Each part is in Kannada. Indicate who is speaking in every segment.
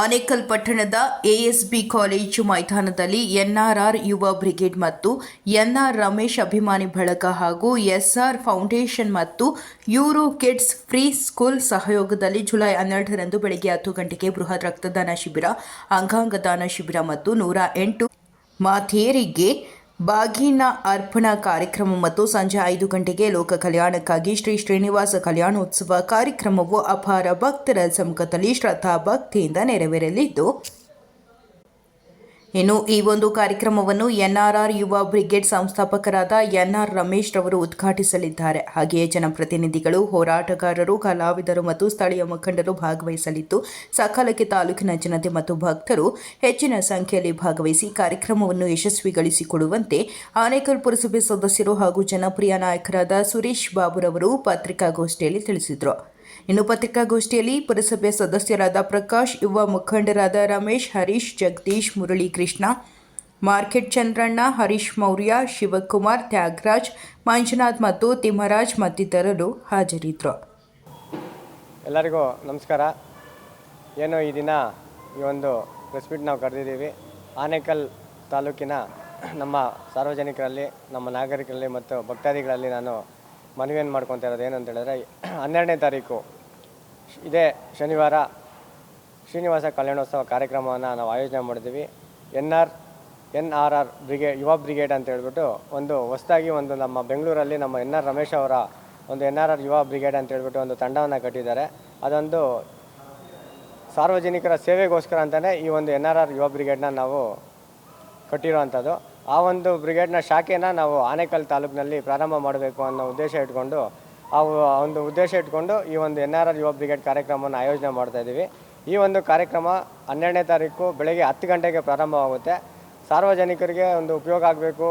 Speaker 1: ಆನೇಕಲ್ ಪಟ್ಟಣದ ಎಎಸ್ಬಿ ಕಾಲೇಜು ಮೈದಾನದಲ್ಲಿ ಎನ್ಆರ್ಆರ್ ಯುವ ಬ್ರಿಗೇಡ್ ಮತ್ತು ಎನ್ಆರ್ ರಮೇಶ್ ಅಭಿಮಾನಿ ಬಳಗ ಹಾಗೂ ಎಸ್ಆರ್ ಫೌಂಡೇಶನ್ ಮತ್ತು ಯೂರೋ ಕಿಡ್ಸ್ ಫ್ರೀ ಸ್ಕೂಲ್ ಸಹಯೋಗದಲ್ಲಿ ಜುಲೈ 12ರಂದು ಬೆಳಗ್ಗೆ 10 ಗಂಟೆಗೆ ಬೃಹತ್ ರಕ್ತದಾನ ಶಿಬಿರ, ಅಂಗಾಂಗ ದಾನ ಶಿಬಿರ ಮತ್ತು 108 ಮಾತೆಯರಿಗೆ ಬಾಗಿನ ಅರ್ಪಣಾ ಕಾರ್ಯಕ್ರಮ ಮತ್ತು ಸಂಜೆ 5 ಗಂಟೆಗೆ ಲೋಕ ಕಲ್ಯಾಣಕ್ಕಾಗಿ ಶ್ರೀ ಶ್ರೀನಿವಾಸ ಕಲ್ಯಾಣೋತ್ಸವ ಕಾರ್ಯಕ್ರಮವು ಅಪಾರ ಭಕ್ತರ ಸಮ್ಮುಖದಲ್ಲಿ ಶ್ರದ್ಧಾ ಭಕ್ತಿಯಿಂದ ನೆರವೇರಲಿದ್ದು, ಇನ್ನು ಈ ಒಂದು ಕಾರ್ಯಕ್ರಮವನ್ನು ಎನ್ಆರ್ಆರ್ ಯುವ ಬ್ರಿಗೇಡ್ ಸಂಸ್ಥಾಪಕರಾದ ಎನ್ಆರ್ ರಮೇಶ್ ರವರು ಉದ್ಘಾಟಿಸಲಿದ್ದಾರೆ. ಹಾಗೆಯೇ ಜನಪ್ರತಿನಿಧಿಗಳು, ಹೋರಾಟಗಾರರು, ಕಲಾವಿದರು ಮತ್ತು ಸ್ಥಳೀಯ ಮುಖಂಡರು ಭಾಗವಹಿಸಲಿದ್ದು, ಸಕಾಲಕ್ಕೆ ತಾಲೂಕಿನ ಜನತೆ ಮತ್ತು ಭಕ್ತರು ಹೆಚ್ಚಿನ ಸಂಖ್ಯೆಯಲ್ಲಿ ಭಾಗವಹಿಸಿ ಕಾರ್ಯಕ್ರಮವನ್ನು ಯಶಸ್ವಿಗೊಳಿಸಿಕೊಡುವಂತೆ ಆನೇಕಲ್ ಪುರಸಭೆ ಸದಸ್ಯರು ಹಾಗೂ ಜನಪ್ರಿಯ ನಾಯಕರಾದ ಸುರೇಶ್ ಬಾಬುರವರು ಪತ್ರಿಕಾಗೋಷ್ಠಿಯಲ್ಲಿ ತಿಳಿಸಿದರು. ಇನ್ನು ಪತ್ರಿಕಾಗೋಷ್ಠಿಯಲ್ಲಿ ಪುರಸಭೆ ಸದಸ್ಯರಾದ ಪ್ರಕಾಶ್, ಯುವ ಮುಖಂಡರಾದ ರಮೇಶ್, ಹರೀಶ್, ಜಗದೀಶ್, ಮುರಳಿ ಕೃಷ್ಣ, ಮಾರ್ಕೆಟ್ ಚಂದ್ರಣ್ಣ, ಹರೀಶ್ ಮೌರ್ಯ, ಶಿವಕುಮಾರ್, ತ್ಯಾಗರಾಜ್, ಮಂಜುನಾಥ್ ಮತ್ತು ತಿಮ್ಮರಾಜ್ ಮತ್ತಿತರರು ಹಾಜರಿದ್ದರು.
Speaker 2: ಎಲ್ಲರಿಗೂ ನಮಸ್ಕಾರ. ಏನು ಈ ದಿನ ಈ ಒಂದು ಪ್ರೆಸ್ ಮೀಟ್ ನಾವು ಕರೆದಿದ್ದೀವಿ. ಆನೇಕಲ್ ತಾಲೂಕಿನ ನಮ್ಮ ಸಾರ್ವಜನಿಕರಲ್ಲಿ, ನಮ್ಮ ನಾಗರಿಕರಲ್ಲಿ ಮತ್ತು ಭಕ್ತಾದಿಗಳಲ್ಲಿ ನಾನು ಮನವಿಯನ್ನು ಮಾಡ್ಕೊತಾ ಇರೋದು ಏನಂತ ಹೇಳಿದ್ರೆ, 12ನೇ ತಾರೀಕು ಇದೇ ಶನಿವಾರ ಶ್ರೀನಿವಾಸ ಕಲ್ಯಾಣೋತ್ಸವ ಕಾರ್ಯಕ್ರಮವನ್ನು ನಾವು ಆಯೋಜನೆ ಮಾಡಿದ್ದೀವಿ. ಎನ್ಆರ್ಆರ್ ಬ್ರಿಗೇಡ್, ಯುವ ಬ್ರಿಗೇಡ್ ಅಂತ ಹೇಳ್ಬಿಟ್ಟು ಒಂದು ಹೊಸದಾಗಿ ಒಂದು ನಮ್ಮ ಬೆಂಗಳೂರಲ್ಲಿ ನಮ್ಮ ಎನ್ಆರ್ ರಮೇಶ್ ಅವರ ಒಂದು ಎನ್ಆರ್ಆರ್ ಯುವ ಬ್ರಿಗೇಡ್ ಅಂತ ಹೇಳ್ಬಿಟ್ಟು ಒಂದು ತಂಡವನ್ನು ಕಟ್ಟಿದ್ದಾರೆ. ಅದೊಂದು ಸಾರ್ವಜನಿಕರ ಸೇವೆಗೋಸ್ಕರ ಅಂತಲೇ ಈ ಒಂದು ಎನ್ಆರ್ಆರ್ ಯುವ ಬ್ರಿಗೇಡ್ನ ನಾವು ಕಟ್ಟಿರೋವಂಥದ್ದು. ಆ ಒಂದು ಬ್ರಿಗೇಡ್ನ ಶಾಖೆನ ನಾವು ಆನೇಕಲ್ ತಾಲೂಕಿನಲ್ಲಿ ಪ್ರಾರಂಭ ಮಾಡಬೇಕು ಅನ್ನೋ ಉದ್ದೇಶ ಇಟ್ಕೊಂಡು ಈ ಒಂದು ಎನ್ಆರ್ಆರ್ ಯುವ ಬ್ರಿಗೇಡ್ ಕಾರ್ಯಕ್ರಮವನ್ನು ಆಯೋಜನೆ ಮಾಡ್ತಾಯಿದ್ದೀವಿ. ಈ ಒಂದು ಕಾರ್ಯಕ್ರಮ 12ನೇ ತಾರೀಕು ಬೆಳಗ್ಗೆ 10 ಗಂಟೆಗೆ ಪ್ರಾರಂಭವಾಗುತ್ತೆ. ಸಾರ್ವಜನಿಕರಿಗೆ ಒಂದು ಉಪಯೋಗ ಆಗಬೇಕು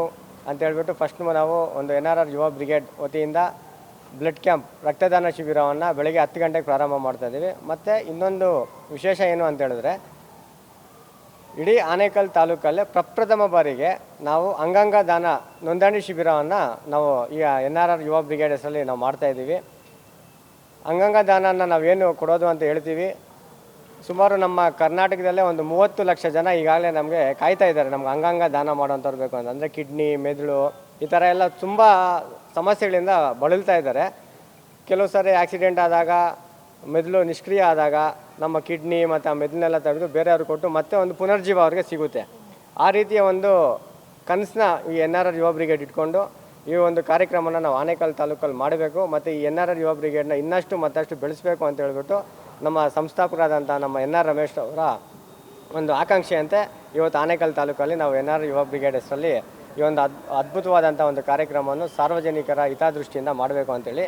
Speaker 2: ಅಂತೇಳ್ಬಿಟ್ಟು ಫಸ್ಟ್ ನಾವು ಒಂದು ಎನ್ಆರ್ಆರ್ ಯುವ ಬ್ರಿಗೇಡ್ ವತಿಯಿಂದ ಬ್ಲಡ್ ಕ್ಯಾಂಪ್, ರಕ್ತದಾನ ಶಿಬಿರವನ್ನು ಬೆಳಗ್ಗೆ 10 ಗಂಟೆಗೆ ಪ್ರಾರಂಭ ಮಾಡ್ತಾಯಿದ್ದೀವಿ. ಮತ್ತು ಇನ್ನೊಂದು ವಿಶೇಷ ಏನು ಅಂತ ಹೇಳಿದ್ರೆ, ಇಡೀ ಆನೇಕಲ್ ತಾಲೂಕಲ್ಲೇ ಪ್ರಪ್ರಥಮ ಬಾರಿಗೆ ನಾವು ಅಂಗಾಂಗ ದಾನ ನೋಂದಣಿ ಶಿಬಿರವನ್ನು ನಾವು ಈ ಎನ್ಆರ್ಆರ್ ಯುವ ಬ್ರಿಗೇಡ್ ಹೆಸರಲ್ಲಿ ನಾವು ಮಾಡ್ತಾಯಿದ್ದೀವಿ. ಅಂಗಾಂಗ ದಾನನ ನಾವೇನು ಕೊಡೋದು ಅಂತ ಹೇಳ್ತೀವಿ. ಸುಮಾರು ನಮ್ಮ ಕರ್ನಾಟಕದಲ್ಲೇ ಒಂದು 30 ಲಕ್ಷ ಜನ ಈಗಾಗಲೇ ನಮಗೆ ಕಾಯ್ತಾ ಇದ್ದಾರೆ, ನಮ್ಗೆ ಅಂಗಾಂಗ ದಾನ ಮಾಡೋಂಥವ್ರು ಬೇಕು ಅಂತ. ಅಂದರೆ ಕಿಡ್ನಿ, ಮೆದುಳು, ಈ ಥರ ಎಲ್ಲ ತುಂಬ ಸಮಸ್ಯೆಗಳಿಂದ ಬಳಲ್ತಾ ಇದ್ದಾರೆ. ಕೆಲವು ಸಾರಿ ಆಕ್ಸಿಡೆಂಟ್ ಆದಾಗ, ಮೆದುಳು ನಿಷ್ಕ್ರಿಯ ಆದಾಗ ನಮ್ಮ ಕಿಡ್ನಿ ಮತ್ತು ಆ ಮೆದುಳನ್ನೆಲ್ಲ ತೆಗೆದು ಬೇರೆಯವ್ರು ಕೊಟ್ಟು ಮತ್ತೆ ಒಂದು ಪುನರ್ಜೀವ ಅವ್ರಿಗೆ ಸಿಗುತ್ತೆ. ಆ ರೀತಿಯ ಒಂದು ಕನಸನ್ನ ಈ ಎನ್ಆರ್ಆರ್ ಯುವ ಬ್ರಿಗೇಡ್ ಇಟ್ಕೊಂಡು ಈ ಒಂದು ಕಾರ್ಯಕ್ರಮನ ನಾವು ಆನೇಕಲ್ ತಾಲೂಕಲ್ಲಿ ಮಾಡಬೇಕು ಮತ್ತು ಈ ಎನ್ಆರ್ಆರ್ ಯುವ ಬ್ರಿಗೇಡ್ನ ಇನ್ನಷ್ಟು ಮತ್ತಷ್ಟು ಬೆಳೆಸಬೇಕು ಅಂತ ಹೇಳ್ಬಿಟ್ಟು ನಮ್ಮ ಸಂಸ್ಥಾಪಕರಾದಂಥ ನಮ್ಮ ಎನ್ಆರ್ ರಮೇಶ್ ಅವರ ಒಂದು ಆಕಾಂಕ್ಷೆಯಂತೆ ಇವತ್ತು ಆನೇಕಲ್ ತಾಲೂಕಲ್ಲಿ ನಾವು ಎನ್ಆರ್ ಯುವ ಬ್ರಿಗೇಡ್ ಹೆಸರಲ್ಲಿ ಈ ಒಂದು ಅದ್ಭುತವಾದಂಥ ಒಂದು ಕಾರ್ಯಕ್ರಮವನ್ನು ಸಾರ್ವಜನಿಕರ ಹಿತದೃಷ್ಟಿಯಿಂದ ಮಾಡಬೇಕು ಅಂತೇಳಿ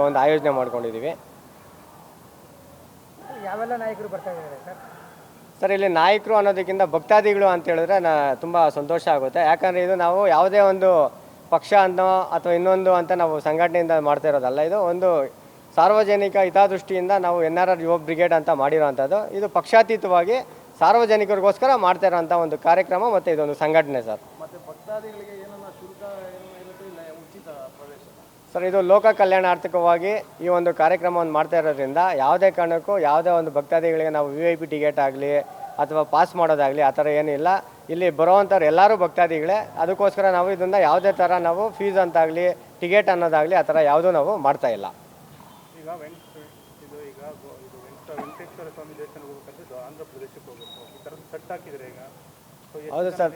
Speaker 2: ಒಂದು ಆಯೋಜನೆ ಮಾಡ್ಕೊಂಡಿದ್ದೀವಿ.
Speaker 3: ಯಾವೆಲ್ಲ ನಾಯಕರು ಬರ್ತಾ ಇದ್ದಾರೆ
Speaker 2: ಸರ್? ಇಲ್ಲಿ ನಾಯಕರು ಅನ್ನೋದಕ್ಕಿಂತ ಭಕ್ತಾದಿಗಳು ಅಂತ ಹೇಳಿದ್ರೆ ತುಂಬ ಸಂತೋಷ ಆಗುತ್ತೆ. ಯಾಕಂದರೆ ಇದು ನಾವು ಯಾವುದೇ ಒಂದು ಪಕ್ಷ ಅಂತ ಅಥವಾ ಇನ್ನೊಂದು ಅಂತ ನಾವು ಸಂಘಟನೆಯಿಂದ ಮಾಡ್ತಾ ಇರೋದಲ್ಲ. ಇದು ಒಂದು ಸಾರ್ವಜನಿಕ ಹಿತದೃಷ್ಟಿಯಿಂದ ನಾವು ಎನ್ಆರ್ಆರ್ ಯುವ ಬ್ರಿಗೇಡ್ ಅಂತ ಮಾಡಿರೋವಂಥದ್ದು. ಇದು ಪಕ್ಷಾತೀತವಾಗಿ ಸಾರ್ವಜನಿಕರಿಗೋಸ್ಕರ ಮಾಡ್ತಾ ಇರೋಂಥ ಒಂದು ಕಾರ್ಯಕ್ರಮ ಮತ್ತು ಇದೊಂದು ಸಂಘಟನೆ ಸರ್.
Speaker 3: ಮತ್ತು ಭಕ್ತಾದಿಗಳಿಗೆ ಏನನ್ನ ಶುಲ್ಕ ಇರುತ್ತೆ, ಇಲ್ಲ ಉಚಿತ ಪ್ರವೇಶ
Speaker 2: ಸರ್? ಇದು ಲೋಕ ಕಲ್ಯಾಣಾರ್ಥಕವಾಗಿ ಈ ಒಂದು ಕಾರ್ಯಕ್ರಮವನ್ನು ಮಾಡ್ತಾ ಇರೋದ್ರಿಂದ ಯಾವುದೇ ಕಾರಣಕ್ಕೂ ಯಾವುದೇ ಒಂದು ಭಕ್ತಾದಿಗಳಿಗೆ ನಾವು VIP ಟಿಕೆಟ್ ಆಗಲಿ ಅಥವಾ ಪಾಸ್ ಮಾಡೋದಾಗಲಿ ಆ ಥರ ಏನಿಲ್ಲ. ಇಲ್ಲಿ ಬರೋವಂಥವ್ರು ಎಲ್ಲರೂ ಭಕ್ತಾದಿಗಳೇ. ಅದಕ್ಕೋಸ್ಕರ ನಾವು ಇದನ್ನು ಯಾವುದೇ ಥರ ನಾವು ಫೀಸ್ ಅಂತಾಗಲಿ, ಟಿಕೆಟ್ ಅನ್ನೋದಾಗಲಿ ಆ ಥರ ಯಾವುದೂ ನಾವು ಮಾಡ್ತಾ ಇಲ್ಲ.
Speaker 3: ಈಗ ವೆಂಕಟೇಶ್ವರ ಸ್ವಾಮಿ ದೇವಸ್ಥಾನಕ್ಕೆ ಹೋಗ್ಬೇಕಂತಿದ್ದು ಆಂಧ್ರ ಪ್ರದೇಶಕ್ಕೆ ಹೋಗಬೇಕು, ಈ ಥರದ್ದು ಸೆಟ್ ಹಾಕಿದರೆ ಈಗ?
Speaker 2: ಹೌದು ಸರ್.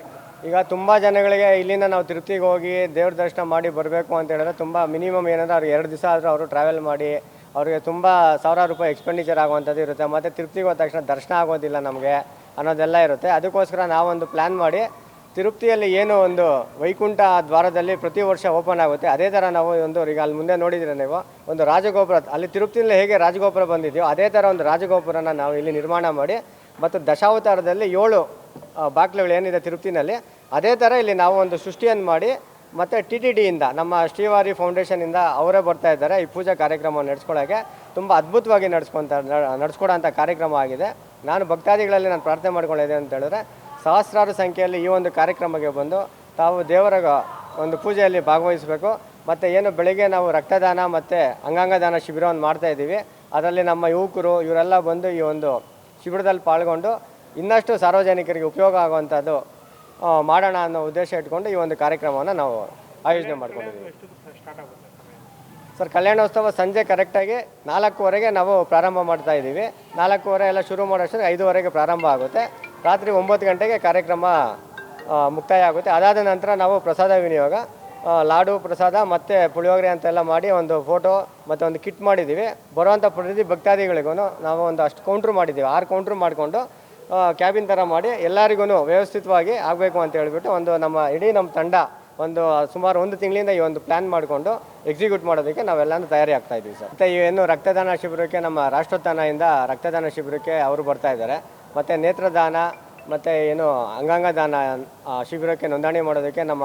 Speaker 2: ಈಗ ತುಂಬ ಜನಗಳಿಗೆ ಇಲ್ಲಿಂದ ನಾವು ತಿರುಪತಿಗೆ ಹೋಗಿ ದೇವ್ರ ದರ್ಶನ ಮಾಡಿ ಬರಬೇಕು ಅಂತ ಹೇಳಿದ್ರೆ ತುಂಬ ಮಿನಿಮಮ್ ಏನಂದರೆ ಅವ್ರಿಗೆ 2 ದಿವಸ ಆದರೂ ಅವರು ಟ್ರಾವೆಲ್ ಮಾಡಿ ಅವ್ರಿಗೆ ತುಂಬ ಸಾವಿರಾರು ರೂಪಾಯಿ ಎಕ್ಸ್ಪೆಂಡಿಚರ್ ಆಗುವಂಥದ್ದು ಇರುತ್ತೆ. ಮತ್ತು ತಿರುಪತಿಗೆ ಹೋದ ತಕ್ಷಣ ದರ್ಶನ ಆಗೋದಿಲ್ಲ ನಮಗೆ ಅನ್ನೋದೆಲ್ಲ ಇರುತ್ತೆ. ಅದಕ್ಕೋಸ್ಕರ ನಾವೊಂದು ಪ್ಲ್ಯಾನ್ ಮಾಡಿ ತಿರುಪತಿಯಲ್ಲಿ ಏನು ಒಂದು ವೈಕುಂಠ ದ್ವಾರದಲ್ಲಿ ಪ್ರತಿ ವರ್ಷ ಓಪನ್ ಆಗುತ್ತೆ, ಅದೇ ಥರ ನಾವು ಈಗ ಅಲ್ಲಿ ಮುಂದೆ ನೋಡಿದರೆ ನೀವು ಒಂದು ರಾಜಗೋಪುರ, ಅಲ್ಲಿ ತಿರುಪತಿಯಲ್ಲಿ ಹೇಗೆ ರಾಜಗೋಪುರ ಬಂದಿದೆಯೋ ಅದೇ ಥರ ಒಂದು ರಾಜಗೋಪುರನ ನಾವು ಇಲ್ಲಿ ನಿರ್ಮಾಣ ಮಾಡಿ ಮತ್ತು ದಶಾವತಾರದಲ್ಲಿ 7 ಬಾಗಿಲುಗಳು ಏನಿದೆ ತಿರುಪತಿನಲ್ಲಿ, ಅದೇ ಥರ ಇಲ್ಲಿ ನಾವು ಒಂದು ಸೃಷ್ಟಿಯನ್ನು ಮಾಡಿ ಮತ್ತು TTDಯಿಂದ ನಮ್ಮ ಶ್ರೀವಾರಿ ಫೌಂಡೇಶನಿಂದ ಅವರೇ ಬರ್ತಾ ಇದ್ದಾರೆ ಈ ಪೂಜಾ ಕಾರ್ಯಕ್ರಮವನ್ನು ನಡೆಸ್ಕೊಳ್ಳೋಕ್ಕೆ. ತುಂಬ ಅದ್ಭುತವಾಗಿ ನಡೆಸ್ಕೊಡೋಂಥ ಕಾರ್ಯಕ್ರಮ ಆಗಿದೆ. ನಾನು ಭಕ್ತಾದಿಗಳಲ್ಲಿ ನಾನು ಪ್ರಾರ್ಥನೆ ಮಾಡ್ಕೊಂಡಿದ್ದೆ ಅಂತ ಹೇಳಿದ್ರೆ, ಸಹಸ್ರಾರು ಸಂಖ್ಯೆಯಲ್ಲಿ ಈ ಒಂದು ಕಾರ್ಯಕ್ರಮಕ್ಕೆ ಬಂದು ತಾವು ದೇವರ ಒಂದು ಪೂಜೆಯಲ್ಲಿ ಭಾಗವಹಿಸಬೇಕು. ಮತ್ತು ಏನು ಬೆಳಗ್ಗೆ ನಾವು ರಕ್ತದಾನ ಮತ್ತು ಅಂಗಾಂಗ ದಾನ ಶಿಬಿರವನ್ನು ಮಾಡ್ತಾಯಿದ್ದೀವಿ, ಅದರಲ್ಲಿ ನಮ್ಮ ಯುವಕರು ಇವರೆಲ್ಲ ಬಂದು ಈ ಒಂದು ಶಿಬಿರದಲ್ಲಿ ಪಾಲ್ಗೊಂಡು ಇನ್ನಷ್ಟು ಸಾರ್ವಜನಿಕರಿಗೆ ಉಪಯೋಗ ಆಗುವಂಥದ್ದು ಮಾಡೋಣ ಅನ್ನೋ ಉದ್ದೇಶ ಇಟ್ಕೊಂಡು ಈ ಒಂದು ಕಾರ್ಯಕ್ರಮವನ್ನು ನಾವು ಆಯೋಜನೆ ಮಾಡ್ಕೊಂಡಿದ್ದೀವಿ.
Speaker 3: ಸ್ಟಾರ್ಟ್ ಆಗುತ್ತೆ
Speaker 2: ಸರ್, ಕಲ್ಯಾಣೋತ್ಸವ ಸಂಜೆ ಕರೆಕ್ಟಾಗಿ 4:15ಗೆ ನಾವು ಪ್ರಾರಂಭ ಮಾಡ್ತಾ ಇದ್ದೀವಿ. 4:15 ಎಲ್ಲ ಶುರು ಮಾಡೋಷ್ಟೊತ್ತಿಗೆ 5:15ಗೆ ಪ್ರಾರಂಭ ಆಗುತ್ತೆ. ರಾತ್ರಿ 9 ಗಂಟೆಗೆ ಕಾರ್ಯಕ್ರಮ ಮುಕ್ತಾಯ ಆಗುತ್ತೆ. ಅದಾದ ನಂತರ ನಾವು ಪ್ರಸಾದ ವಿನಿಯೋಗ, ಲಾಡು ಪ್ರಸಾದ ಮತ್ತು ಪುಳಿಯೋಗರೆ ಅಂತೆಲ್ಲ ಮಾಡಿ ಒಂದು ಫೋಟೋ ಮತ್ತು ಒಂದು ಕಿಟ್ ಮಾಡಿದ್ದೀವಿ. ಬರುವಂಥ ಪ್ರತಿ ಭಕ್ತಾದಿಗಳಿಗೂ ನಾವು ಒಂದು ಅಷ್ಟು ಕೌಂಟ್ರ್ ಮಾಡಿದ್ದೀವಿ. 6 ಕೌಂಟ್ರ್ ಮಾಡಿಕೊಂಡು ಕ್ಯಾಬಿನ್ ಥರ ಮಾಡಿ ಎಲ್ಲರಿಗೂ ವ್ಯವಸ್ಥಿತವಾಗಿ ಆಗಬೇಕು ಅಂತ ಹೇಳ್ಬಿಟ್ಟು ಒಂದು ನಮ್ಮ ತಂಡ ಒಂದು ಸುಮಾರು 1 ತಿಂಗಳಿಂದ ಈ ಒಂದು ಪ್ಲ್ಯಾನ್ ಮಾಡಿಕೊಂಡು ಎಕ್ಸಿಕ್ಯೂಟ್ ಮಾಡೋದಕ್ಕೆ ನಾವೆಲ್ಲನೂ ತಯಾರಿ ಆಗ್ತಾ ಇದ್ದೀವಿ ಸರ್. ಮತ್ತು ಏನು ರಕ್ತದಾನ ಶಿಬಿರಕ್ಕೆ ನಮ್ಮ ರಾಷ್ಟ್ರೋತ್ಥಾನದಿಂದ ರಕ್ತದಾನ ಶಿಬಿರಕ್ಕೆ ಅವರು ಬರ್ತಾ ಇದ್ದಾರೆ. ಮತ್ತು ನೇತ್ರದಾನ ಮತ್ತು ಏನು ಅಂಗಾಂಗ ದಾನ ಶಿಬಿರಕ್ಕೆ ನೋಂದಣಿ ಮಾಡೋದಕ್ಕೆ ನಮ್ಮ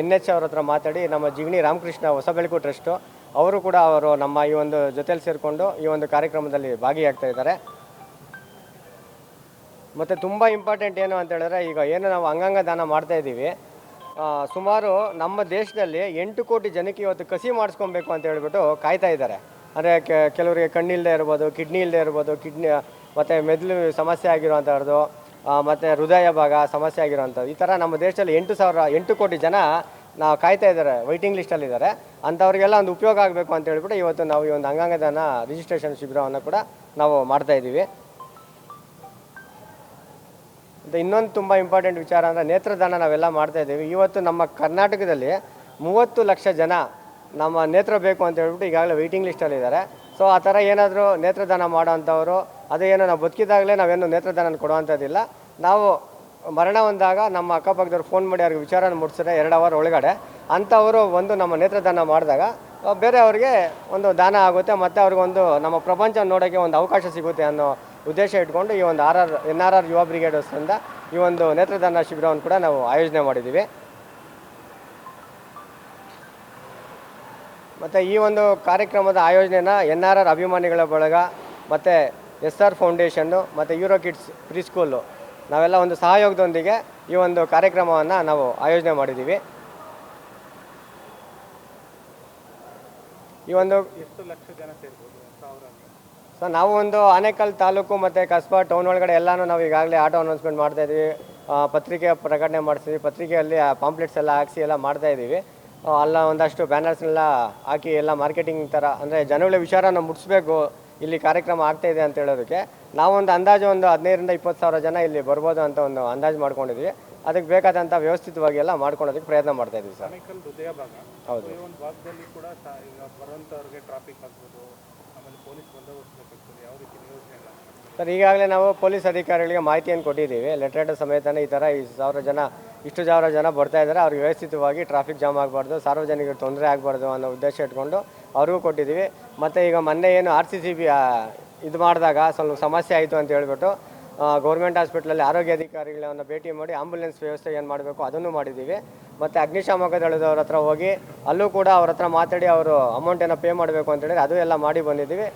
Speaker 2: NH ಅವ್ರ ಹತ್ರ ಮಾತಾಡಿ ನಮ್ಮ ಜಿಗಣಿ ರಾಮಕೃಷ್ಣ ಹೊಸಬೆಳಕು ಟ್ರಸ್ಟು ಅವರು ಕೂಡ ನಮ್ಮ ಈ ಒಂದು ಜೊತೆಲಿ ಸೇರಿಕೊಂಡು ಈ ಒಂದು ಕಾರ್ಯಕ್ರಮದಲ್ಲಿ ಭಾಗಿಯಾಗ್ತಾ ಇದ್ದಾರೆ. ಮತ್ತು ತುಂಬ ಇಂಪಾರ್ಟೆಂಟ್ ಏನು ಅಂತ ಹೇಳಿದ್ರೆ, ಈಗ ಏನು ನಾವು ಅಂಗಾಂಗ ದಾನ ಮಾಡ್ತಾಯಿದ್ದೀವಿ, ಸುಮಾರು ನಮ್ಮ ದೇಶದಲ್ಲಿ 8 ಕೋಟಿ ಜನಕ್ಕೆ ಇವತ್ತು ಕಸಿ ಮಾಡಿಸ್ಕೊಬೇಕು ಅಂತ ಹೇಳ್ಬಿಟ್ಟು ಕಾಯ್ತಾ ಇದ್ದಾರೆ. ಅಂದರೆ ಕೆಲವರಿಗೆ ಕಣ್ಣಿಲ್ಲದೆ ಇರ್ಬೋದು, ಕಿಡ್ನಿ ಇಲ್ಲದೆ ಇರ್ಬೋದು, ಮತ್ತು ಮೆದುಳು ಸಮಸ್ಯೆ ಆಗಿರುವಂಥದ್ದು, ಮತ್ತು ಹೃದಯ ಭಾಗ ಸಮಸ್ಯೆ ಆಗಿರುವಂಥದ್ದು, ಈ ಥರ ನಮ್ಮ ದೇಶದಲ್ಲಿ 8 ಕೋಟಿ ಜನ ನಾವು ಕಾಯ್ತಾ ಇದ್ದಾರೆ, ವೈಟಿಂಗ್ ಲಿಸ್ಟಲ್ಲಿದ್ದಾರೆ. ಅಂಥವ್ರಿಗೆಲ್ಲ ಒಂದು ಉಪಯೋಗ ಆಗಬೇಕು ಅಂತ ಹೇಳ್ಬಿಟ್ಟು ಇವತ್ತು ನಾವು ಈ ಒಂದು ಅಂಗಾಂಗ ದಾನ ರಿಜಿಸ್ಟ್ರೇಷನ್ ಶಿಬಿರವನ್ನು ಕೂಡ ನಾವು ಮಾಡ್ತಾಯಿದ್ದೀವಿ. ಮತ್ತು ಇನ್ನೊಂದು ತುಂಬ ಇಂಪಾರ್ಟೆಂಟ್ ವಿಚಾರ ಅಂದರೆ ನೇತ್ರದಾನ ನಾವೆಲ್ಲ ಮಾಡ್ತಾಯಿದ್ದೀವಿ. ಇವತ್ತು ನಮ್ಮ ಕರ್ನಾಟಕದಲ್ಲಿ 30 ಲಕ್ಷ ಜನ ನಮ್ಮ ನೇತ್ರ ಬೇಕು ಅಂತ ಹೇಳ್ಬಿಟ್ಟು ಈಗಾಗಲೇ ವೆಯ್ಟಿಂಗ್ ಲಿಸ್ಟಲ್ಲಿದ್ದಾರೆ. ಸೊ ಆ ಥರ ಏನಾದರೂ ನೇತ್ರದಾನ ಮಾಡೋವಂಥವ್ರು, ಅದೇನೋ ನಾವು ಬದುಕಿದಾಗಲೇ ನಾವೇನು ನೇತ್ರದಾನ ಕೊಡುವಂಥದ್ದಿಲ್ಲ. ನಾವು ಮರಣ ಹೊಂದಾಗ ನಮ್ಮ ಅಕ್ಕಪಕ್ಕದವ್ರು ಫೋನ್ ಮಾಡಿ ಅವ್ರಿಗೆ ವಿಚಾರನ ಮುಟ್ಟಿಸಿದ್ರೆ 2 ಅವರ್ ಒಳಗಡೆ ಅಂಥವರು ಒಂದು ನಮ್ಮ ನೇತ್ರದಾನ ಮಾಡಿದಾಗ ಬೇರೆಯವ್ರಿಗೆ ಒಂದು ದಾನ ಆಗುತ್ತೆ, ಮತ್ತು ಅವ್ರಿಗೊಂದು ನಮ್ಮ ಪ್ರಪಂಚ ನೋಡೋಕ್ಕೆ ಒಂದು ಅವಕಾಶ ಸಿಗುತ್ತೆ ಅನ್ನೋ ಉದ್ದೇಶ ಇಟ್ಕೊಂಡು ಈ ಒಂದು NRR ಯುವ ಬ್ರಿಗೇಡ್ ವತಿಯಿಂದ ಈ ಒಂದು ನೇತ್ರದಾನ ಶಿಬಿರವನ್ನು ಕೂಡ ನಾವು ಆಯೋಜನೆ ಮಾಡಿದ್ದೀವಿ. ಮತ್ತು ಈ ಒಂದು ಕಾರ್ಯಕ್ರಮದ ಆಯೋಜನೆನ NRR ಅಭಿಮಾನಿಗಳ ಬಳಗ ಮತ್ತು SR ಫೌಂಡೇಶನ್ನು ಮತ್ತು ಯೂರೋ ಕಿಡ್ಸ್ ಪ್ರೀ ಸ್ಕೂಲು ನಾವೆಲ್ಲ ಒಂದು ಸಹಯೋಗದೊಂದಿಗೆ ಈ ಒಂದು ಕಾರ್ಯಕ್ರಮವನ್ನು ನಾವು ಆಯೋಜನೆ ಮಾಡಿದ್ದೀವಿ. ಈ ಒಂದು
Speaker 3: ಎಷ್ಟು ಲಕ್ಷ ಜನ ಸೇರ್ಬೋದು?
Speaker 2: ಸರ್, ನಾವು ಒಂದು ಆನೇಕಲ್ ತಾಲೂಕು ಮತ್ತು ಕಸ್ಬಾ ಟೌನ್ ಒಳಗಡೆ ಎಲ್ಲನೂ ನಾವು ಈಗಾಗಲೇ ಆಟೋ ಅನೌನ್ಸ್ಮೆಂಟ್ ಮಾಡ್ತಾಯಿದ್ದೀವಿ, ಪತ್ರಿಕೆ ಪ್ರಕಟಣೆ ಮಾಡಿಸ್ತೀವಿ, ಪತ್ರಿಕೆಯಲ್ಲಿ ಪಾಂಪ್ಲೆಟ್ಸ್ ಎಲ್ಲ ಹಾಕ್ಸಿ ಎಲ್ಲ ಮಾಡ್ತಾಯಿದ್ದೀವಿ. ಅಲ್ಲ ಒಂದಷ್ಟು ಬ್ಯಾನರ್ಸ್ನೆಲ್ಲ ಹಾಕಿ ಎಲ್ಲ ಮಾರ್ಕೆಟಿಂಗ್ ಥರ, ಅಂದರೆ ಜನಗಳ ವಿಚಾರನ ಮುಟ್ಟಿಸ್ಬೇಕು, ಇಲ್ಲಿ ಕಾರ್ಯಕ್ರಮ ಆಗ್ತಾಯಿದೆ ಅಂತ ಹೇಳೋದಕ್ಕೆ ನಾವೊಂದು ಅಂದಾಜು ಒಂದು 15,000-20 ಸಾವಿರ ಜನ ಇಲ್ಲಿ ಬರ್ಬೋದು ಅಂತ ಒಂದು ಅಂದಾಜು ಮಾಡ್ಕೊಂಡಿದ್ವಿ. ಅದಕ್ಕೆ ಬೇಕಾದಂಥ ವ್ಯವಸ್ಥಿತವಾಗಿ ಎಲ್ಲ ಮಾಡ್ಕೊಳೋದಕ್ಕೆ ಪ್ರಯತ್ನ ಮಾಡ್ತಾಯಿದ್ವಿ ಸರ್.
Speaker 3: ಹೃದಯ ಭಾಗ
Speaker 2: ಹೌದು.
Speaker 3: ಈ ಒಂದು ಭಾಗದಲ್ಲಿ ಕೂಡ ಈಗ ಬರುವಂಥವ್ರಿಗೆ ಟ್ರಾಫಿಕ್ ಆಗ್ಬೋದು, ಆಮೇಲೆ ಪೊಲೀಸ್ ಬಂದೋಬಸ್ತ್ ಬೇಕಾಗ್ತದೆ, ಯಾವ ರೀತಿ ಯೋಜನೆ ಇಲ್ಲ
Speaker 2: ಸರ್? ಈಗಾಗಲೇ ನಾವು ಪೊಲೀಸ್ ಅಧಿಕಾರಿಗಳಿಗೆ ಮಾಹಿತಿಯನ್ನು ಕೊಟ್ಟಿದ್ದೀವಿ. ಲೆಟರ್ ಸಮೇತನೇ ಈ ಥರ 1,000 ಜನ ಬರ್ತಾ ಇದ್ದಾರೆ, ಅವ್ರಿಗೆ ವ್ಯವಸ್ಥಿತವಾಗಿ ಟ್ರಾಫಿಕ್ ಜಾಮ್ ಆಗಬಾರ್ದು, ಸಾರ್ವಜನಿಕರಿಗೆ ತೊಂದರೆ ಆಗಬಾರ್ದು ಅನ್ನೋ ಉದ್ದೇಶ ಇಟ್ಕೊಂಡು ಅವ್ರಿಗೂ ಕೊಟ್ಟಿದ್ದೀವಿ. ಮತ್ತು ಈಗ ಮೊನ್ನೆ ಏನು RCCB ಇದು ಮಾಡಿದಾಗ ಸ್ವಲ್ಪ ಸಮಸ್ಯೆ ಆಯಿತು ಅಂತ ಹೇಳ್ಬಿಟ್ಟು ಗೌರ್ಮೆಂಟ್ ಹಾಸ್ಪಿಟ್ಲಲ್ಲಿ ಆರೋಗ್ಯ ಅಧಿಕಾರಿಗಳನ್ನ ಭೇಟಿ ಮಾಡಿ ಆಂಬುಲೆನ್ಸ್ ವ್ಯವಸ್ಥೆ ಏನು ಮಾಡಬೇಕು ಅದನ್ನು ಮಾಡಿದ್ದೀವಿ. ಮತ್ತು ಅಗ್ನಿಶಾಮಕ ದಳದವ್ರ ಹತ್ರ ಹೋಗಿ ಅಲ್ಲೂ ಕೂಡ ಅವ್ರ ಹತ್ರ ಮಾತಾಡಿ ಅವರು ಅಮೌಂಟನ್ನು ಪೇ ಮಾಡಬೇಕು ಅಂತೇಳಿದ್ರೆ ಅದು ಎಲ್ಲ ಮಾಡಿ ಬಂದಿದ್ದೀವಿ.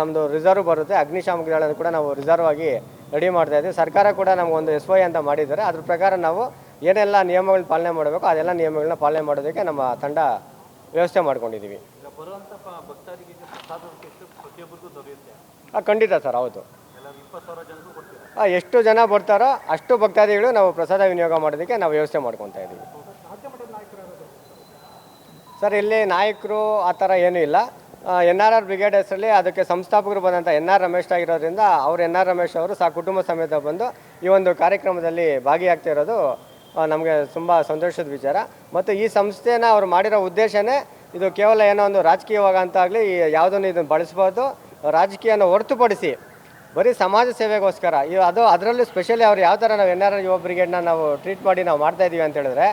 Speaker 2: ನಮ್ಮದು ರಿಸರ್ವ್ ಬರುತ್ತೆ, ಅಗ್ನಿಶಾಮಕ ದಳದ ಕೂಡ ನಾವು ರಿಸರ್ವ್ ಆಗಿ ರೆಡಿ ಮಾಡ್ತಾಯಿದ್ದೀವಿ. ಸರ್ಕಾರ ಕೂಡ ನಮಗೊಂದು SY ಅಂತ ಮಾಡಿದ್ದಾರೆ, ಅದ್ರ ಪ್ರಕಾರ ನಾವು ಏನೆಲ್ಲ ನಿಯಮಗಳನ್ನ ಪಾಲನೆ ಮಾಡಬೇಕು ಅದೆಲ್ಲ ನಿಯಮಗಳನ್ನ ಪಾಲನೆ ಮಾಡೋದಕ್ಕೆ ನಮ್ಮ ತಂಡ ವ್ಯವಸ್ಥೆ ಮಾಡ್ಕೊಂಡಿದ್ದೀವಿ. ಖಂಡಿತ ಸರ್, ಹೌದು. ಎಷ್ಟು ಜನ ಬರ್ತಾರೋ ಅಷ್ಟು ಭಕ್ತಾದಿಗಳು ನಾವು ಪ್ರಸಾದ ವಿನಿಯೋಗ ಮಾಡೋದಕ್ಕೆ ನಾವು ವ್ಯವಸ್ಥೆ ಮಾಡ್ಕೊತಾ ಇದ್ದೀವಿ ಸರ್. ಇಲ್ಲಿ ನಾಯಕರು ಆ ಥರ ಏನೂ ಇಲ್ಲ. NRR ಬ್ರಿಗೇಡ್ ಹೆಸರಲ್ಲಿ ಅದಕ್ಕೆ ಸಂಸ್ಥಾಪಕರು ಬಂದಂಥ NR ರಮೇಶ್ ಆಗಿರೋದ್ರಿಂದ ಅವರು NR ರಮೇಶ್ ಅವರು ಕುಟುಂಬ ಸಮೇತ ಬಂದು ಈ ಒಂದು ಕಾರ್ಯಕ್ರಮದಲ್ಲಿ ಭಾಗಿಯಾಗ್ತಿರೋದು ನಮಗೆ ತುಂಬ ಸಂತೋಷದ ವಿಚಾರ. ಮತ್ತು ಈ ಸಂಸ್ಥೆನ ಅವ್ರು ಮಾಡಿರೋ ಉದ್ದೇಶನೇ ಇದು ಕೇವಲ ಏನೋ ಒಂದು ರಾಜಕೀಯವಾಗ ಅಂತ ಆಗಲಿ ಯಾವುದನ್ನು ಇದನ್ನು ಬಳಸ್ಬೋದು, ರಾಜಕೀಯನ ಹೊರತುಪಡಿಸಿ ಬರೀ ಸಮಾಜ ಸೇವೆಗೋಸ್ಕರ ಅದರಲ್ಲೂ ಸ್ಪೆಷಲಿ ಅವ್ರು ಯಾವ ಥರ ನಾವು NRR ಯುವ ಬ್ರಿಗೇಡ್ನ ನಾವು ಟ್ರೀಟ್ ಮಾಡಿ ನಾವು ಮಾಡ್ತಾಯಿದ್ದೀವಿ ಅಂತ ಹೇಳಿದ್ರೆ,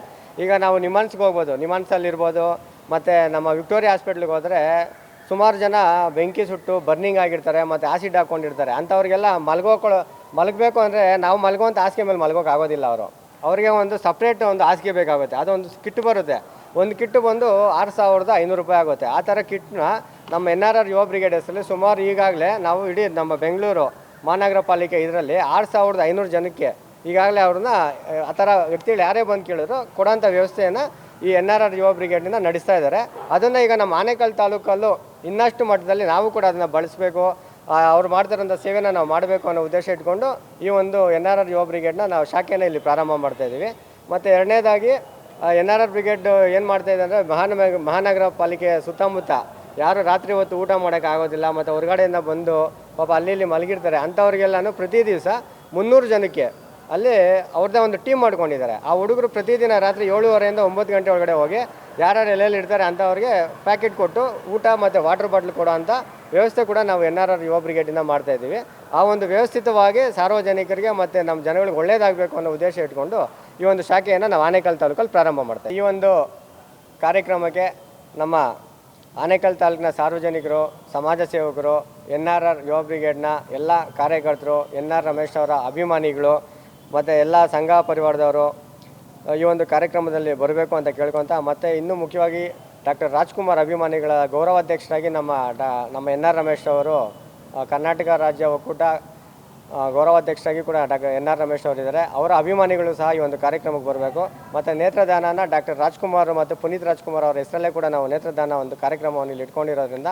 Speaker 2: ಈಗ ನಾವು ನಿಮಾನ್ಸ್ಗೆ ಹೋಗ್ಬೋದು, ನಿಮಾನ್ಸಲ್ಲಿರ್ಬೋದು, ಮತ್ತು ನಮ್ಮ ವಿಕ್ಟೋರಿಯಾ ಹಾಸ್ಪಿಟ್ಲಿಗೆ ಹೋದರೆ ಸುಮಾರು ಜನ ಬೆಂಕಿ ಸುಟ್ಟು ಬರ್ನಿಂಗ್ ಆಗಿರ್ತಾರೆ, ಮತ್ತು ಆಸಿಡ್ ಹಾಕ್ಕೊಂಡಿರ್ತಾರೆ. ಅಂಥವ್ರಿಗೆಲ್ಲ ಮಲಗಬೇಕು ಅಂದರೆ ನಾವು ಮಲಗುವಂಥ ಹಾಸಿಗೆ ಮೇಲೆ ಮಲಗೋಕೆ ಆಗೋದಿಲ್ಲ. ಅವರಿಗೆ ಒಂದು ಸಪ್ರೇಟ್ ಒಂದು ಹಾಸಿಗೆ ಬೇಕಾಗುತ್ತೆ. ಅದೊಂದು ಕಿಟ್ ಬರುತ್ತೆ, ಒಂದು ಕಿಟ್ಟು ಬಂದು 6,500 ರೂಪಾಯಿ ಆಗುತ್ತೆ. ಆ ಥರ ಕಿಟ್ನ ನಮ್ಮ NRR ಯುವ ಬ್ರಿಗೇಡ್ ಹೆಸರಲ್ಲಿ ಸುಮಾರು ಈಗಾಗಲೇ ನಾವು ಇಡೀ ನಮ್ಮ ಬೆಂಗಳೂರು ಮಹಾನಗರ ಪಾಲಿಕೆ ಇದರಲ್ಲಿ 6,500 ಜನಕ್ಕೆ ಈಗಾಗಲೇ ಅವ್ರನ್ನ ಆ ಥರ ವ್ಯಕ್ತಿಗಳು ಯಾರೇ ಬಂದು ಕೇಳಿದ್ರು ಕೊಡೋಂಥ ವ್ಯವಸ್ಥೆಯನ್ನು ಈ NRR ಯುವ ಬ್ರಿಗೇಡ್ನಿಂದ ನಡೆಸ್ತಾ ಇದ್ದಾರೆ. ಅದನ್ನು ಈಗ ನಮ್ಮ ಆನೇಕಲ್ ತಾಲೂಕಲ್ಲೂ ಇನ್ನಷ್ಟು ಮಟ್ಟದಲ್ಲಿ ನಾವು ಕೂಡ ಅದನ್ನು ಬಳಸಬೇಕು, ಅವ್ರು ಮಾಡ್ತಿರೋಂಥ ಸೇವೆನ ನಾವು ಮಾಡಬೇಕು ಅನ್ನೋ ಉದ್ದೇಶ ಇಟ್ಕೊಂಡು ಈ ಒಂದು NRR ಯುವ ಬ್ರಿಗೇಡ್ನ ನಾವು ಶಾಖೆನ ಇಲ್ಲಿ ಪ್ರಾರಂಭ ಮಾಡ್ತಾಯಿದ್ದೀವಿ. ಮತ್ತು ಎರಡನೇದಾಗಿ NRR ಬ್ರಿಗೇಡ್ ಏನು ಮಾಡ್ತಾಯಿದೆ ಅಂದರೆ ಮಹಾನಗರ ಪಾಲಿಕೆ ಸುತ್ತಮುತ್ತ ಯಾರು ರಾತ್ರಿ ಹೊತ್ತು ಊಟ ಮಾಡೋಕ್ಕೆ ಆಗೋದಿಲ್ಲ ಮತ್ತು ಹೊರಗಡೆಯಿಂದ ಬಂದು ಪಾಪ ಅಲ್ಲಿ ಮಲಗಿರ್ತಾರೆ, ಅಂಥವ್ರಿಗೆಲ್ಲನೂ ಪ್ರತಿ ದಿವಸ 300 ಜನಕ್ಕೆ ಅಲ್ಲಿ ಅವ್ರದ್ದೇ ಒಂದು ಟೀಮ್ ಮಾಡ್ಕೊಂಡಿದ್ದಾರೆ. ಆ ಹುಡುಗರು ಪ್ರತಿದಿನ ರಾತ್ರಿ 7:30 9 ಗಂಟೆ ಒಳಗಡೆ ಹೋಗಿ ಯಾರ್ಯಾರು ಎಲ್ಲೆಲ್ಲಿ ಇರ್ತಾರೆ ಅಂಥವ್ರಿಗೆ ಪ್ಯಾಕೆಟ್ ಕೊಟ್ಟು ಊಟ ಮತ್ತು ವಾಟರ್ ಬಾಟ್ಲ್ ಕೊಡೋ ಅಂಥ ವ್ಯವಸ್ಥೆ ಕೂಡ ನಾವು NRR ಯುವ ಬ್ರಿಗೇಡಿಂದ ಮಾಡ್ತಾಯಿದ್ದೀವಿ. ಆ ಒಂದು ವ್ಯವಸ್ಥಿತವಾಗಿ ಸಾರ್ವಜನಿಕರಿಗೆ ಮತ್ತು ನಮ್ಮ ಜನಗಳಿಗೆ ಒಳ್ಳೆಯದಾಗಬೇಕು ಅನ್ನೋ ಉದ್ದೇಶ ಇಟ್ಕೊಂಡು ಈ ಒಂದು ಶಾಖೆಯನ್ನು ನಾವು ಆನೇಕಲ್ ತಾಲೂಕಲ್ಲಿ ಪ್ರಾರಂಭ ಮಾಡ್ತೇವೆ. ಈ ಒಂದು ಕಾರ್ಯಕ್ರಮಕ್ಕೆ ನಮ್ಮ ಆನೇಕಲ್ ತಾಲೂಕಿನ ಸಾರ್ವಜನಿಕರು, ಸಮಾಜ ಸೇವಕರು, NRR ಯುವ ಬ್ರಿಗೇಡ್ನ ಎಲ್ಲ ಕಾರ್ಯಕರ್ತರು, NR ರಮೇಶ್ ಅವರ ಅಭಿಮಾನಿಗಳು ಮತ್ತು ಎಲ್ಲ ಸಂಘ ಪರಿವಾರದವರು ಈ ಒಂದು ಕಾರ್ಯಕ್ರಮದಲ್ಲಿ ಬರಬೇಕು ಅಂತ ಕೇಳ್ಕೊತ, ಮತ್ತು ಇನ್ನೂ ಮುಖ್ಯವಾಗಿ ಡಾಕ್ಟರ್ ರಾಜ್ಕುಮಾರ್ ಅಭಿಮಾನಿಗಳ ಗೌರವಾಧ್ಯಕ್ಷರಾಗಿ ನಮ್ಮ NR ರಮೇಶ್ ಅವರು ಕರ್ನಾಟಕ ರಾಜ್ಯ ಒಕ್ಕೂಟ ಗೌರವಾಧ್ಯಕ್ಷರಾಗಿ ಕೂಡ NR ರಮೇಶ್ ಅವರಿದ್ದಾರೆ. ಅವರ ಅಭಿಮಾನಿಗಳು ಸಹ ಈ ಒಂದು ಕಾರ್ಯಕ್ರಮಕ್ಕೆ ಬರಬೇಕು. ಮತ್ತು ನೇತ್ರದಾನನ ಡಾಕ್ಟರ್ ರಾಜ್ಕುಮಾರ್ ಮತ್ತು ಪುನೀತ್ ರಾಜ್ಕುಮಾರ್ ಅವರ ಹೆಸರಲ್ಲೇ ಕೂಡ ನಾವು ನೇತ್ರದಾನ ಒಂದು ಕಾರ್ಯಕ್ರಮವನ್ನು ಇಲ್ಲಿ ಇಟ್ಕೊಂಡಿರೋದ್ರಿಂದ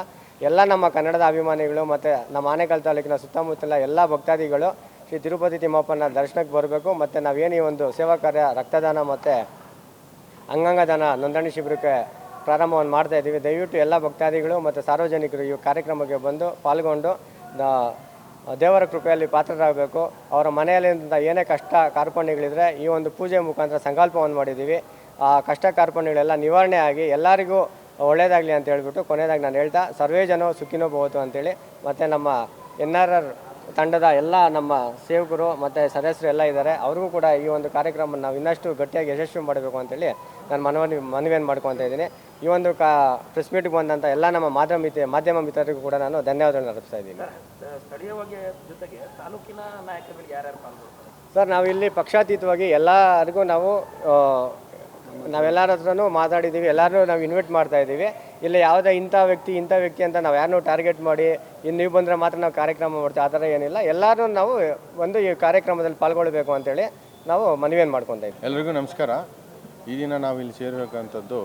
Speaker 2: ಎಲ್ಲ ನಮ್ಮ ಕನ್ನಡದ ಅಭಿಮಾನಿಗಳು ಮತ್ತು ನಮ್ಮ ಆನೇಕಲ್ ತಾಲೂಕಿನ ಸುತ್ತಮುತ್ತಲ ಎಲ್ಲ ಭಕ್ತಾದಿಗಳು ಶ್ರೀ ತಿರುಪತಿ ತಿಮ್ಮಪ್ಪನ ದರ್ಶನಕ್ಕೆ ಬರಬೇಕು. ಮತ್ತು ನಾವೇನು ಈ ಒಂದು ಸೇವಾ ಕಾರ್ಯ ರಕ್ತದಾನ ಮತ್ತು ಅಂಗಾಂಗ ದಾನ ನೋಂದಣಿ ಶಿಬಿರಕ್ಕೆ ಪ್ರಾರಂಭವನ್ನು ಮಾಡ್ತಾಯಿದ್ದೀವಿ. ದಯವಿಟ್ಟು ಎಲ್ಲ ಭಕ್ತಾದಿಗಳು ಮತ್ತು ಸಾರ್ವಜನಿಕರು ಈ ಕಾರ್ಯಕ್ರಮಕ್ಕೆ ಬಂದು ಪಾಲ್ಗೊಂಡು ದೇವರ ಕೃಪೆಯಲ್ಲಿ ಪಾತ್ರರಾಗಬೇಕು. ಅವರ ಮನೆಯಲ್ಲಿಂದ ಏನೇ ಕಷ್ಟ ಕಾರ್ಪಣ್ಯಗಳಿದ್ರೆ ಈ ಒಂದು ಪೂಜೆ ಮುಖಾಂತರ ಸಂಕಲ್ಪವನ್ನು ಮಾಡಿದ್ದೀವಿ. ಆ ಕಷ್ಟ ಕಾರ್ಪಣ್ಯಗಳೆಲ್ಲ ನಿವಾರಣೆ ಆಗಿ ಎಲ್ಲರಿಗೂ ಒಳ್ಳೆಯದಾಗಲಿ ಅಂತ ಹೇಳ್ಬಿಟ್ಟು ಕೊನೆಯದಾಗಿ ನಾನು ಹೇಳ್ತಾ ಸರ್ವೇ ಜನ ಸುಖಿನೋ ಭವತು ಅಂತೇಳಿ, ಮತ್ತು ನಮ್ಮ NRR ತಂಡದ ಎಲ್ಲ ನಮ್ಮ ಸೇವಕರು ಮತ್ತು ಸದಸ್ಯರು ಎಲ್ಲ ಇದ್ದಾರೆ, ಅವ್ರಿಗೂ ಕೂಡ ಈ ಒಂದು ಕಾರ್ಯಕ್ರಮ ನಾವು ಇನ್ನಷ್ಟು ಗಟ್ಟಿಯಾಗಿ ಯಶಸ್ವಿ ಮಾಡಬೇಕು ಅಂತೇಳಿ ನಾನು ಮನವಿಯನ್ನು ಮಾಡ್ಕೊತಾ ಇದ್ದೀನಿ. ಈ ಒಂದು ಪ್ರೆಸ್ ಮೀಟ್ಗೆ ಬಂದಂಥ ಎಲ್ಲ ನಮ್ಮ ಮಾಧ್ಯಮ ಮಿತ್ರರಿಗೂ ಕೂಡ ನಾನು ಧನ್ಯವಾದಗಳನ್ನು ಅರ್ಪಿಸ್ತಾ ಇದ್ದೀನಿ.
Speaker 4: ಸ್ಥಳೀಯವಾಗಿ ಜೊತೆಗೆ ತಾಲೂಕಿನ ನಾಯಕರುಗಳು ಯಾರ್ಯಾರು ಪಾಲ್ಗೊಳ್ತಾರೆ
Speaker 2: ಸರ್? ನಾವು ಇಲ್ಲಿ ಪಕ್ಷಾತೀತವಾಗಿ ಎಲ್ಲರಿಗೂ ನಾವೆಲ್ಲರ ಹತ್ರನೂ ಮಾತಾಡಿದ್ದೀವಿ, ಎಲ್ಲರೂ ನಾವು ಇನ್ವೈಟ್ ಮಾಡ್ತಾ ಇದ್ದೀವಿ. ಇಲ್ಲಿ ಯಾವುದೇ ಇಂಥ ವ್ಯಕ್ತಿ ಅಂತ ನಾವು ಯಾರನ್ನೂ ಟಾರ್ಗೆಟ್ ಮಾಡಿ ನೀವು ಬಂದರೆ ಮಾತ್ರ ನಾವು ಕಾರ್ಯಕ್ರಮ ಮಾಡ್ತೀವಿ ಆ ಥರ ಏನಿಲ್ಲ. ಎಲ್ಲರೂ ನಾವು ಒಂದು ಈ ಕಾರ್ಯಕ್ರಮದಲ್ಲಿ ಪಾಲ್ಗೊಳ್ಳಬೇಕು ಅಂತೇಳಿ ನಾವು ಮನವಿಯನ್ನು ಮಾಡ್ಕೊತಾ ಇದ್ದೀವಿ.
Speaker 5: ಎಲ್ರಿಗೂ ನಮಸ್ಕಾರ. ಈ ದಿನ ನಾವು ಇಲ್ಲಿ ಸೇರಿರತಕ್ಕಂಥದ್ದು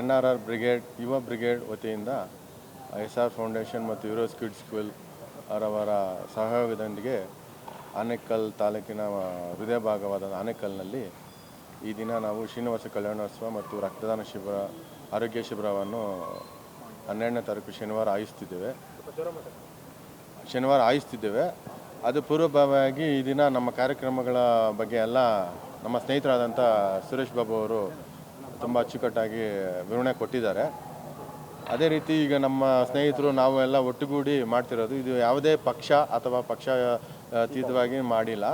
Speaker 5: NRR ಬ್ರಿಗೇಡ್ ಯುವ ಬ್ರಿಗೇಡ್ ವತಿಯಿಂದ SR ಫೌಂಡೇಶನ್ ಮತ್ತು ಯೂರೋಸ್ ಕಿಡ್ಸ್ ಸ್ಕೂಲ್ ಅವರವರ ಸಹಯೋಗದೊಂದಿಗೆ ಆನೇಕಲ್ ತಾಲೂಕಿನ ಹೃದಯ ಭಾಗವಾದ ಆನೇಕಲ್ನಲ್ಲಿ ಈ ದಿನ ನಾವು ಶ್ರೀನಿವಾಸ ಕಲ್ಯಾಣೋತ್ಸವ ಮತ್ತು ರಕ್ತದಾನ ಶಿಬಿರ ಆರೋಗ್ಯ ಶಿಬಿರವನ್ನು 12ನೇ ತಾರೀಕು ಶನಿವಾರ ಆಯಿಸ್ತಿದ್ದೇವೆ. ಅದು ಪೂರ್ವಭಾವಿಯಾಗಿ ಈ ದಿನ ನಮ್ಮ ಕಾರ್ಯಕ್ರಮಗಳ ಬಗ್ಗೆ ಎಲ್ಲ ನಮ್ಮ ಸ್ನೇಹಿತರಾದಂಥ ಸುರೇಶ್ ಬಾಬು ಅವರು ತುಂಬ ಅಚ್ಚುಕಟ್ಟಾಗಿ ವಿವರಣೆ ಕೊಟ್ಟಿದ್ದಾರೆ. ಅದೇ ರೀತಿ ಈಗ ನಮ್ಮ ಸ್ನೇಹಿತರು ನಾವು ಎಲ್ಲ ಒಟ್ಟುಗೂಡಿ ಮಾಡ್ತಿರೋದು, ಇದು ಯಾವುದೇ ಪಕ್ಷ ಅಥವಾ ಪಕ್ಷ ಅತೀತವಾಗಿ ಮಾಡಿಲ್ಲ.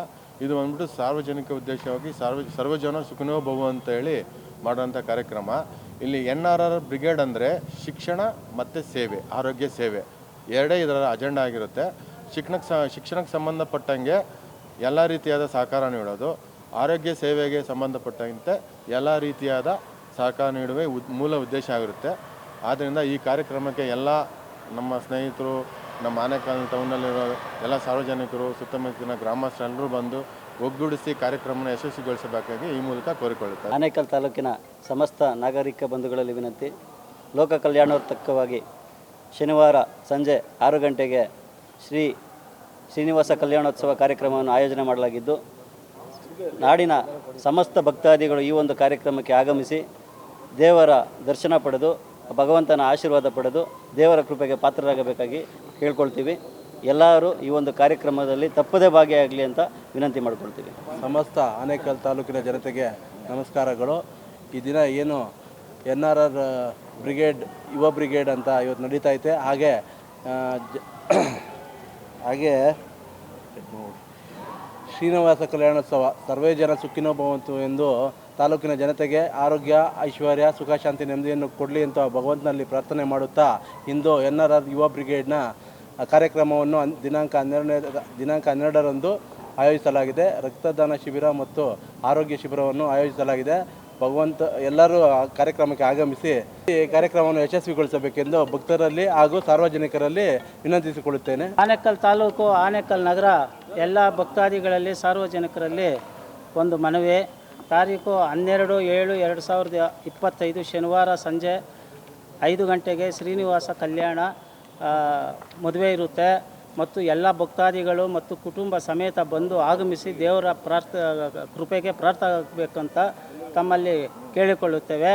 Speaker 5: ಇದು ಬಂದ್ಬಿಟ್ಟು ಸಾರ್ವಜನಿಕ ಉದ್ದೇಶವಾಗಿ ಸರ್ವಜನ ಸುಖಿನೋ ಭವ ಅಂತ ಹೇಳಿ ಮಾಡುವಂಥ ಕಾರ್ಯಕ್ರಮ. ಇಲ್ಲಿ NRR ಬ್ರಿಗೇಡ್ ಅಂದರೆ ಶಿಕ್ಷಣ ಮತ್ತು ಸೇವೆ, ಆರೋಗ್ಯ ಸೇವೆ ಎರಡೇ ಇದರ ಅಜೆಂಡಾ ಆಗಿರುತ್ತೆ. ಶಿಕ್ಷಣಕ್ಕೆ ಸಂಬಂಧಪಟ್ಟಂಗೆ ಎಲ್ಲ ರೀತಿಯಾದ ಸಹಕಾರ ನೀಡೋದು, ಆರೋಗ್ಯ ಸೇವೆಗೆ ಸಂಬಂಧಪಟ್ಟಂತೆ ಎಲ್ಲ ರೀತಿಯಾದ ಸಹಕಾರ ನೀಡುವ ಮೂಲ ಉದ್ದೇಶ ಆಗಿರುತ್ತೆ. ಆದ್ದರಿಂದ ಈ ಕಾರ್ಯಕ್ರಮಕ್ಕೆ ಎಲ್ಲ ನಮ್ಮ ಸ್ನೇಹಿತರು, ನಮ್ಮ ಆನೇಕಲ್ ಟೌನ್ನಲ್ಲಿರೋ ಎಲ್ಲ ಸಾರ್ವಜನಿಕರು, ಸುತ್ತಮುತ್ತಲಿನ ಗ್ರಾಮಸ್ಥರೆಲ್ಲರೂ ಬಂದು ಒಗ್ಗೂಡಿಸಿ ಕಾರ್ಯಕ್ರಮನ ಯಶಸ್ವಿಗೊಳಿಸಬೇಕಾಗಿ ಈ ಮೂಲಕ ಕೋರಿಕೊಳ್ಳುತ್ತಾರೆ.
Speaker 6: ಆನೇಕಲ್ ತಾಲೂಕಿನ ಸಮಸ್ತ ನಾಗರಿಕ ಬಂಧುಗಳಲ್ಲಿ ವಿನಂತಿ, ಲೋಕ ಕಲ್ಯಾಣೋತ್ತಕವಾಗಿ ಶನಿವಾರ ಸಂಜೆ 6 ಗಂಟೆಗೆ ಶ್ರೀನಿವಾಸ ಕಲ್ಯಾಣೋತ್ಸವ ಕಾರ್ಯಕ್ರಮವನ್ನು ಆಯೋಜನೆ ಮಾಡಲಾಗಿದ್ದು, ನಾಡಿನ ಸಮಸ್ತ ಭಕ್ತಾದಿಗಳು ಈ ಒಂದು ಕಾರ್ಯಕ್ರಮಕ್ಕೆ ಆಗಮಿಸಿ ದೇವರ ದರ್ಶನ ಪಡೆದು ಭಗವಂತನ ಆಶೀರ್ವಾದ ಪಡೆದು ದೇವರ ಕೃಪೆಗೆ ಪಾತ್ರರಾಗಬೇಕಾಗಿ ಕೇಳ್ಕೊಳ್ತೀವಿ. ಎಲ್ಲರೂ ಈ ಒಂದು ಕಾರ್ಯಕ್ರಮದಲ್ಲಿ ತಪ್ಪದೇ ಭಾಗಿಯಾಗಲಿ ಅಂತ ವಿನಂತಿ ಮಾಡ್ಕೊಳ್ತೀವಿ.
Speaker 7: ಸಮಸ್ತ ಆನೇಕಲ್ ತಾಲೂಕಿನ ಜನತೆಗೆ ನಮಸ್ಕಾರಗಳು. ಈ ದಿನ ಏನು NRR ಬ್ರಿಗೇಡ್ ಯುವ ಬ್ರಿಗೇಡ್ ಅಂತ ಇವತ್ತು ನಡೀತಾ ಐತೆ. ಹಾಗೆ ಶ್ರೀನಿವಾಸ ಕಲ್ಯಾಣೋತ್ಸವ ಸರ್ವೇ ಜನ ಸುಖಿನೋ ಭವಂತು ಎಂದು ತಾಲೂಕಿನ ಜನತೆಗೆ ಆರೋಗ್ಯ, ಐಶ್ವರ್ಯ, ಸುಖ, ಶಾಂತಿ, ನೆಮ್ಮದಿಯನ್ನು ಕೊಡಲಿ ಅಂತ ಭಗವಂತನಲ್ಲಿ ಪ್ರಾರ್ಥನೆ ಮಾಡುತ್ತಾ ಇಂದು NRR ಯುವ ಬ್ರಿಗೇಡ್ನ ಕಾರ್ಯಕ್ರಮವನ್ನು ದಿನಾಂಕ 12ರಂದು ಆಯೋಜಿಸಲಾಗಿದೆ. ರಕ್ತದಾನ ಶಿಬಿರ ಮತ್ತು ಆರೋಗ್ಯ ಶಿಬಿರವನ್ನು ಆಯೋಜಿಸಲಾಗಿದೆ. ಭಗವಂತ ಎಲ್ಲರೂ ಆ ಕಾರ್ಯಕ್ರಮಕ್ಕೆ ಆಗಮಿಸಿ ಈ ಕಾರ್ಯಕ್ರಮವನ್ನು ಯಶಸ್ವಿಗೊಳಿಸಬೇಕೆಂದು ಭಕ್ತರಲ್ಲಿ ಹಾಗೂ ಸಾರ್ವಜನಿಕರಲ್ಲಿ ವಿನಂತಿಸಿಕೊಳ್ಳುತ್ತೇನೆ.
Speaker 8: ಆನೇಕಲ್ ತಾಲೂಕು, ಆನೇಕಲ್ ನಗರ ಎಲ್ಲ ಭಕ್ತಾದಿಗಳಲ್ಲಿ ಸಾರ್ವಜನಿಕರಲ್ಲಿ ಒಂದು ಮನವಿ. ತಾರೀಕು 12/7/2025 ಶನಿವಾರ ಸಂಜೆ 5 ಗಂಟೆಗೆ ಶ್ರೀನಿವಾಸ ಕಲ್ಯಾಣ ಮದುವೆ ಇರುತ್ತೆ ಮತ್ತು ಎಲ್ಲ ಭಕ್ತಾದಿಗಳು ಮತ್ತು ಕುಟುಂಬ ಸಮೇತ ಬಂದು ಆಗಮಿಸಿ ದೇವರ ಕೃಪೆಗೆ ಪ್ರಾರ್ಥನೆ ಆಗಬೇಕಂತ ತಮ್ಮಲ್ಲಿ ಕೇಳಿಕೊಳ್ಳುತ್ತೇವೆ.